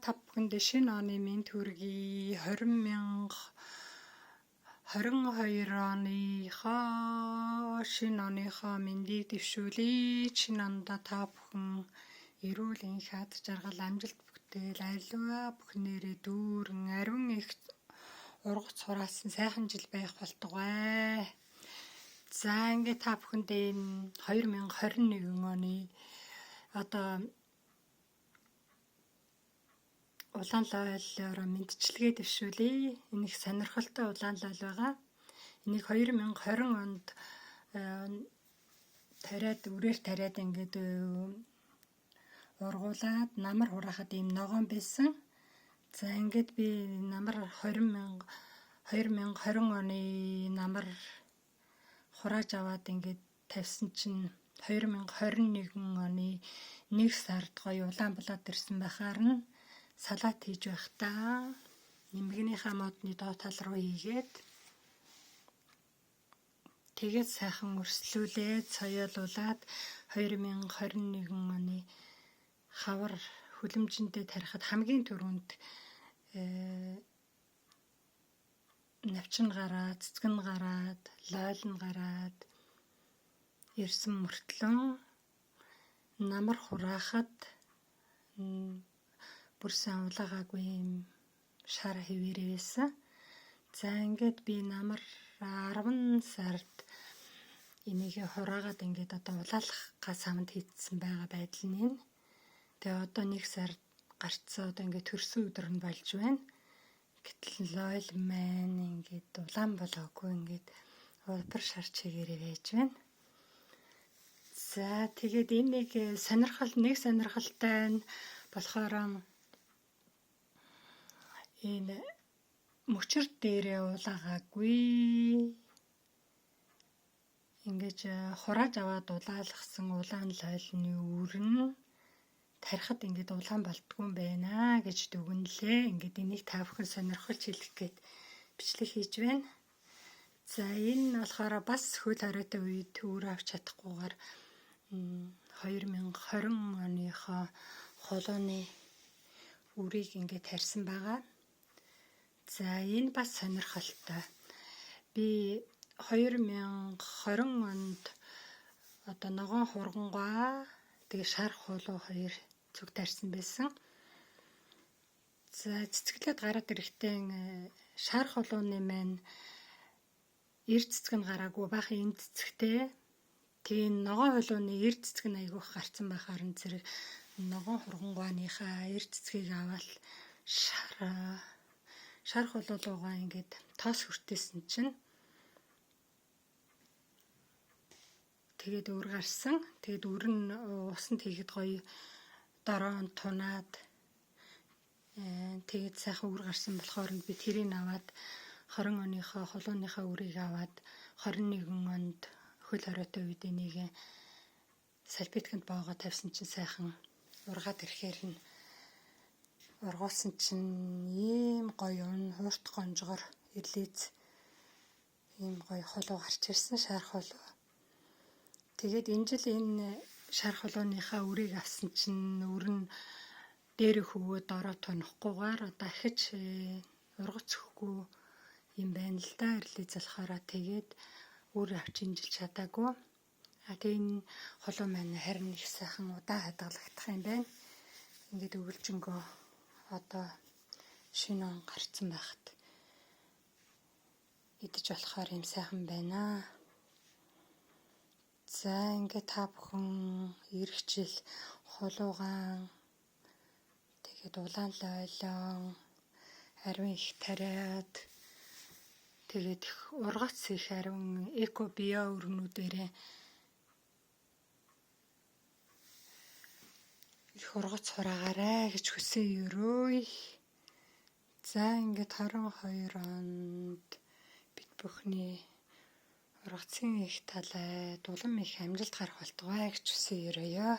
та бүхэнд шинэ оны мэнд хүргэе. 2022 оныхоо шинэ оныхоо мэндийг дэвшүүлье. Шинэ ондоо та бүхэн эрүүл энх ад жаргал амжилт бүтээл аливаа бүхнээрээ дүүрэн ариун их ургац хураасан сайхан жил байх болтугай. За ингээд та бүхэндээ энэ 2021 оны одоо улаан лойлоор мэдчилгээ дэвшүүлье. Энэ их сонирхолтой улаан лойл байгаа. Энийг 2020 онд үрээр тариад ингээд ургуулад намар хураахад ийм ногоон байсан. За ингээд би намар 2020 оны намар хурааж аваад ингээд тавьсан чинь 2021 оны 1 сард гоё улаан болоод ирсэн байхаар нь салат хийж байх та. Нэмгэнийхээ модны доод тал руу хийгээд тэгээд сайхан өрслүүлээд соёолуулаад 2021 оны хавар хүлэмжиндээ тарихад хамгийн түрүүнд навчин гараад, цэцгэн гараад, лойл нь гараад ирсэн мөртлөө намар хураахад бүр сайн улаагаагүй юм шар хэвээрээ байсан. За ингээд би намар 10 сард энийг хураагаад ингээд одоо улаалах самд хийцсэн байгаа байдал нь энэ. Тэгээ одоо 1 сард гарцсан одоо ингээд төрсөн өдөр нь болж байна. Гэтэл лойл маань ингээд улаан болоогүй ингээд улбар шар чигээрээ байж байна. За тэгээд энэ нэг сонирхолтой нь болохоор энэ мөчөр дээрээ улаагаагүй. Ингэж хурааж аваад улаалгасан улаан лойлны үрэн тарихад ингээд улаан болтгүй юм байна гэж дүгнэлээ. Ингээд энийг та бүхэн сонирхолж хэлэх гээд бичлэг хийж байна. За энэ болохоор бас хөл хоройтой үед өөр авч чадахгүйгээр 2020 оныхоо холооны үрийг ингээд тарьсан байгаа. За энэ бас сонирхолтой. Би 2020 онд одоо ногоон хургангуй тэгээ шар хулуу хоёр зүг тарьсан байсан. За цэцгэлээд гараад ирэхдээ шар хулууны маань эр цэцэг нь гараагүй баахан энэ цэцэгтэй. Тэгээ ногоон хулууны эр цэцэг нь айгүйх гарцсан байхаар нь зэрэг ногоон хургангуйныхаа эр цэцгийг аваад шар хулуулуугаа ингээд тоос хүртээсэн чинь тэгээд өр гарсан. Тэгээд өр нь усанд хийхэд гоё дороонд тунаад тэгээд сайхан өр гарсан болохоор би тэрийг аваад 20 оныхоо холооныхаа үрийг аваад 21 онд хөл хоройтой үед энийг салбитканд боогоо тавьсан чинь сайхан ургаад ирэхээр нь ургуулсан чинь ийм гоё хуурт гонжгор ирлээз ийм гоё холоо гарч ирсэн шар холоо. Тэгээд энэ жил энэ шар холооныхаа үрийг авсан чинь өр нь дээр хөвөө дороо тунахгүйгээр одоо ахиж ургац өгөхгүй юм байна л да. Ирлээз болохоор тэгээд үр авчинжилж чадаагүй. Тэгээ энэ холоо маань харин их сайхан удаан хадгалагдах юм байна. Ингээд өвөлжөнгөө одоо шинэ он гарцсан байхад идэж болохоор юм сайхан байна. За ингээд та бүхэн ирэх жил холуугаан тэгээд улаан лойлон ариун их тариад тэгээд ургац их ариун эко био өрнүүдээрээ их ургац хураагаарай гэж хүсэн өрөөй. За ингээд 22 онд бид бүхний ургацын их талай улам их амжилт гарах болтугай гэж хүсэн өрөөё.